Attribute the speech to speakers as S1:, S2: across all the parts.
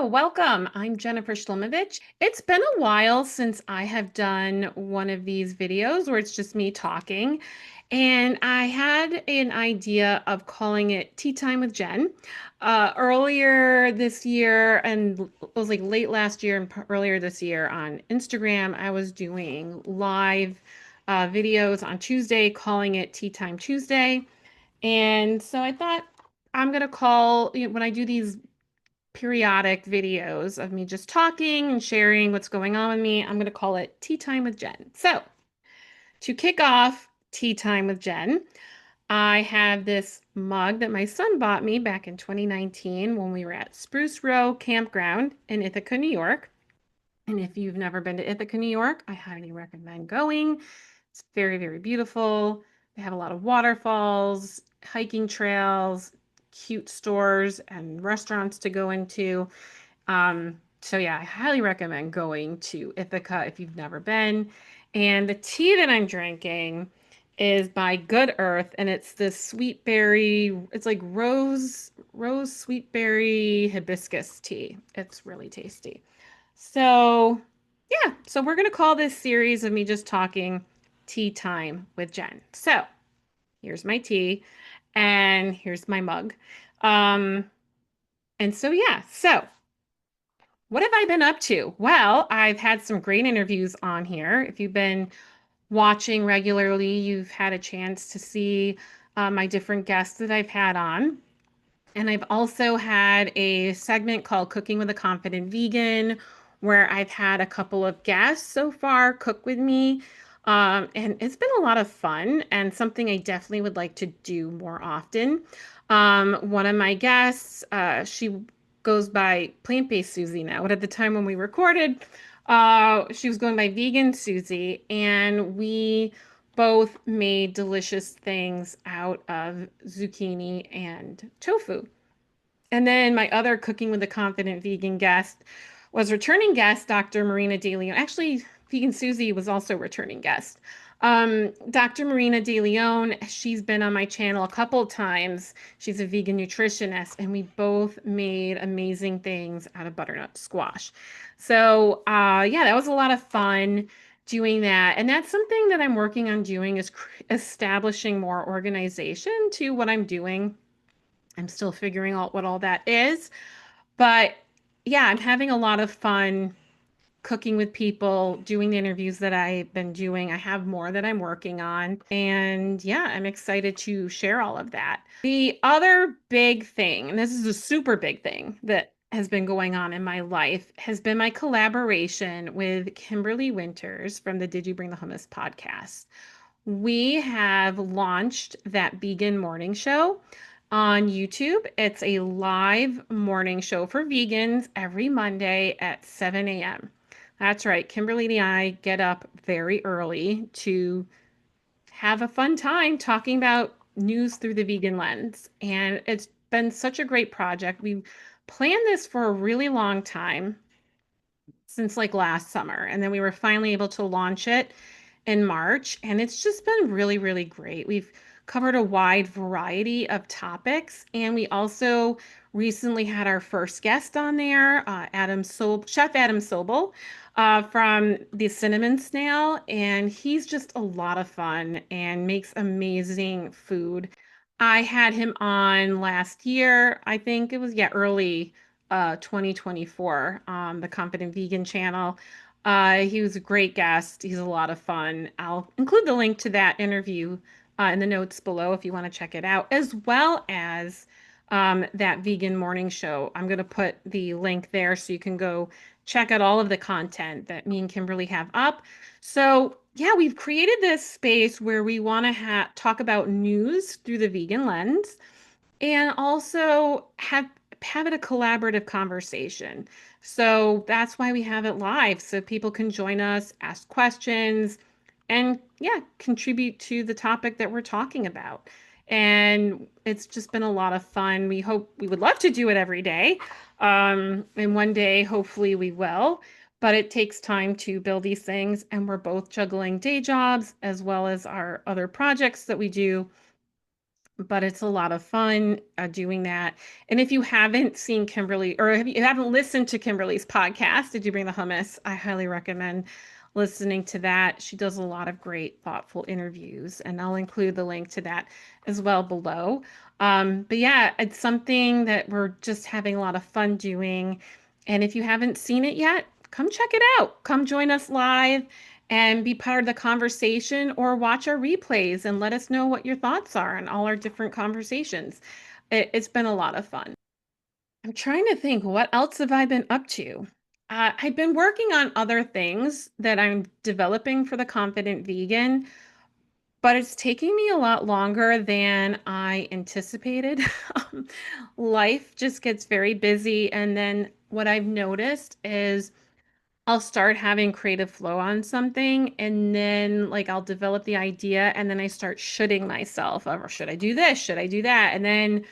S1: welcome. I'm Jennifer Shlomovich. It's been a while since I have done one of these videos where it's just me talking, and I had an idea of calling it Tea Time with Jen. Earlier this year, and it was like late last year and earlier this year on Instagram, I was doing live videos on Tuesday, calling it Tea Time Tuesday. And so I thought I'm going to call, when I do these periodic videos of me just talking and sharing what's going on with me. I'm going to call it Tea Time with Jen. So, to kick off Tea Time with Jen, I have this mug that my son bought me back in 2019 when we were at Spruce Row Campground in Ithaca, New York. And if you've never been to Ithaca, New York, I highly recommend going. It's very, very beautiful. They have a lot of waterfalls, hiking trails, cute stores, and restaurants to go into. So yeah, I highly recommend going to Ithaca if you've never been. And the tea that I'm drinking is by Good Earth, and it's this sweet berry, it's like rose sweet berry hibiscus tea. It's really tasty. So yeah, so we're gonna call this series of me just talking Tea Time with Jen. So here's my tea, and here's my mug. Um, and so yeah, so what have I been up to? Well, I've had some great interviews on here. If you've been watching regularly, you've had a chance to see my different guests that I've had on. And I've also had a segment called Cooking with a Confident Vegan, where I've had a couple of guests so far cook with me. And it's been a lot of fun and something I definitely would like to do more often. One of my guests, she goes by Plant-Based Susie now, but at the time when we recorded, she was going by Vegan Susie, and we both made delicious things out of zucchini and tofu. And then my other Cooking with a Confident Vegan guest was returning guest Dr. Marina DeLeon. Actually, Vegan Susie was also returning guest. Dr. Marina DeLeon, she's been on my channel a couple times. She's a vegan nutritionist, and we both made amazing things out of butternut squash. So, yeah, that was a lot of fun doing that. And that's something that I'm working on doing is establishing more organization to what I'm doing. I'm still figuring out what all that is. But yeah, I'm having a lot of fun cooking with people, doing the interviews that I've been doing. I have more that I'm working on. And yeah, I'm excited to share all of that. The other big thing, and this is a super big thing that has been going on in my life, has been my collaboration with Kimberly Winters from the Did You Bring the Hummus podcast. We have launched that vegan morning show on YouTube. It's a live morning show for vegans every Monday at 7 a.m. That's right. Kimberly and I get up very early to have a fun time talking about news through the vegan lens. And it's been such a great project. We planned this for a really long time, since like last summer. And then we were finally able to launch it in March. And it's just been really, really great. We've covered a wide variety of topics. And we also recently had our first guest on there, Chef Adam Sobel, from the Cinnamon Snail. And he's just a lot of fun and makes amazing food. I had him on last year. I think it was, yeah, early 2024 on the Confident Vegan channel. He was a great guest. He's a lot of fun. I'll include the link to that interview in the notes below if you want to check it out, as well as that vegan morning show. I'm going to put the link there so you can go check out all of the content that me and Kimberly have up. So yeah, we've created this space where we want to talk about news through the vegan lens and also have it a collaborative conversation. So that's why we have it live, so people can join us, ask questions, and yeah, contribute to the topic that we're talking about. And it's just been a lot of fun. We would love to do it every day. And one day, hopefully, we will. But it takes time to build these things. And we're both juggling day jobs as well as our other projects that we do. but it's a lot of fun doing that. And if you haven't seen Kimberly, or if you haven't listened to Kimberly's podcast, Did You Bring the Hummus? I highly recommend listening to that. She does a lot of great, thoughtful interviews, and I'll include the link to that as well below. But yeah, it's something that we're just having a lot of fun doing. And if you haven't seen it yet, come check it out. Come join us live and be part of the conversation, or watch our replays and let us know what your thoughts are on all our different conversations. It's been a lot of fun. I'm trying to think, what else have I been up to? I've been working on other things that I'm developing for the Confident Vegan, but it's taking me a lot longer than I anticipated. Life just gets very busy. And then what I've noticed is I'll start having creative flow on something, and then like I'll develop the idea, and then I start shooting myself over, should I do this? Should I do that? And then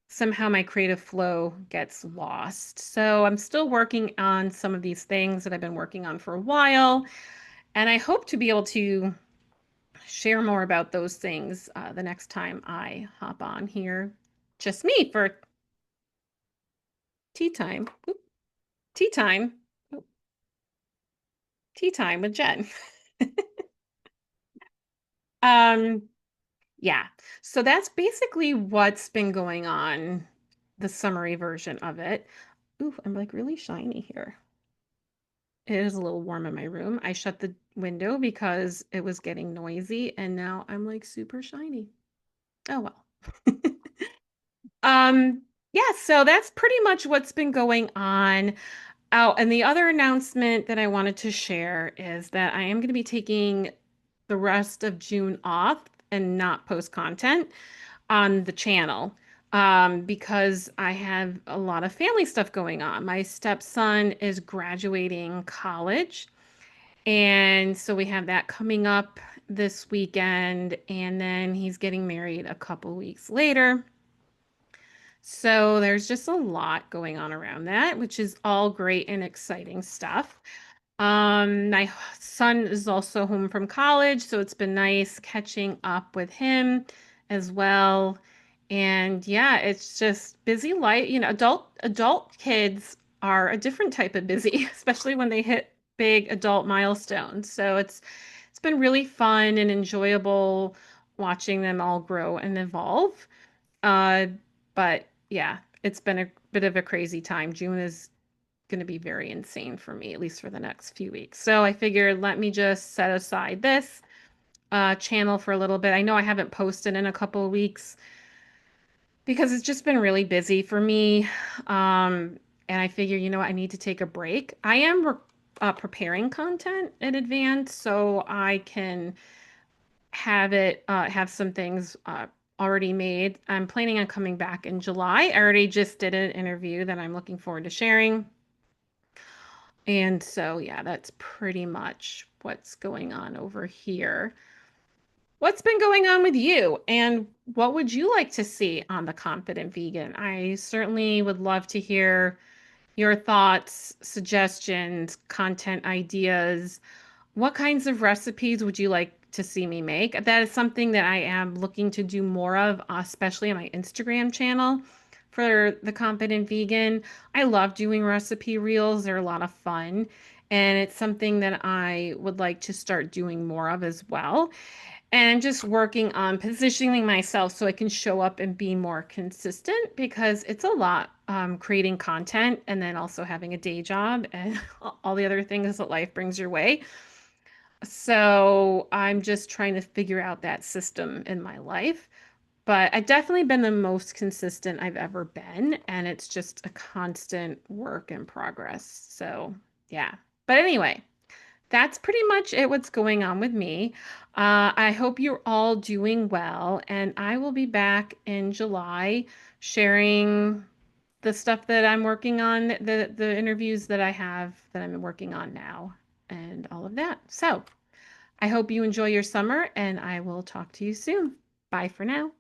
S1: somehow my creative flow gets lost. So I'm still working on some of these things that I've been working on for a while, and I hope to be able to share more about those things the next time I hop on here. Just me for tea time. Oop, tea time. Oop, tea time with Jen. um Yeah. So that's basically what's been going on, the summary version of it. Ooh, I'm like really shiny here. It is a little warm in my room. I shut the window because it was getting noisy, and now I'm like super shiny. Oh well. Yeah, so that's pretty much what's been going on. Oh, and the other announcement that I wanted to share is that I am going to be taking the rest of June off and not post content on the channel, because I have a lot of family stuff going on. My stepson is graduating college, and so we have that coming up this weekend, and then he's getting married a couple weeks later. So there's just a lot going on around that, which is all great and exciting stuff. My son is also home from college, so it's been nice catching up with him as well. And yeah, it's just busy life. Adult kids are a different type of busy, especially when they hit big adult milestones. So it's been really fun and enjoyable watching them all grow and evolve. Uh, but yeah, it's been a bit of a crazy time. June is going to be very insane for me, at least for the next few weeks. So I figured, let me just set aside this channel for a little bit. I know I haven't posted in a couple of weeks because it's just been really busy for me. And I figure, I need to take a break. I am preparing content in advance so I can have some things already made. I'm planning on coming back in July. I already just did an interview that I'm looking forward to sharing. And so, yeah, that's pretty much what's going on over here. What's been going on with you, and what would you like to see on The Confident Vegan? I certainly would love to hear your thoughts, suggestions, content ideas. What kinds of recipes would you like to see me make? That is something that I am looking to do more of, especially on my Instagram channel for The Confident Vegan. I love doing recipe reels. They're a lot of fun. And it's something that I would like to start doing more of as well. And just working on positioning myself so I can show up and be more consistent, because it's a lot, creating content and then also having a day job and all the other things that life brings your way. So I'm just trying to figure out that system in my life. But I've definitely been the most consistent I've ever been, and it's just a constant work in progress. So, yeah. But anyway, that's pretty much it, what's going on with me. I hope you're all doing well, and I will be back in July sharing the stuff that I'm working on, the interviews that I have that I'm working on now, and all of that. So I hope you enjoy your summer, and I will talk to you soon. Bye for now.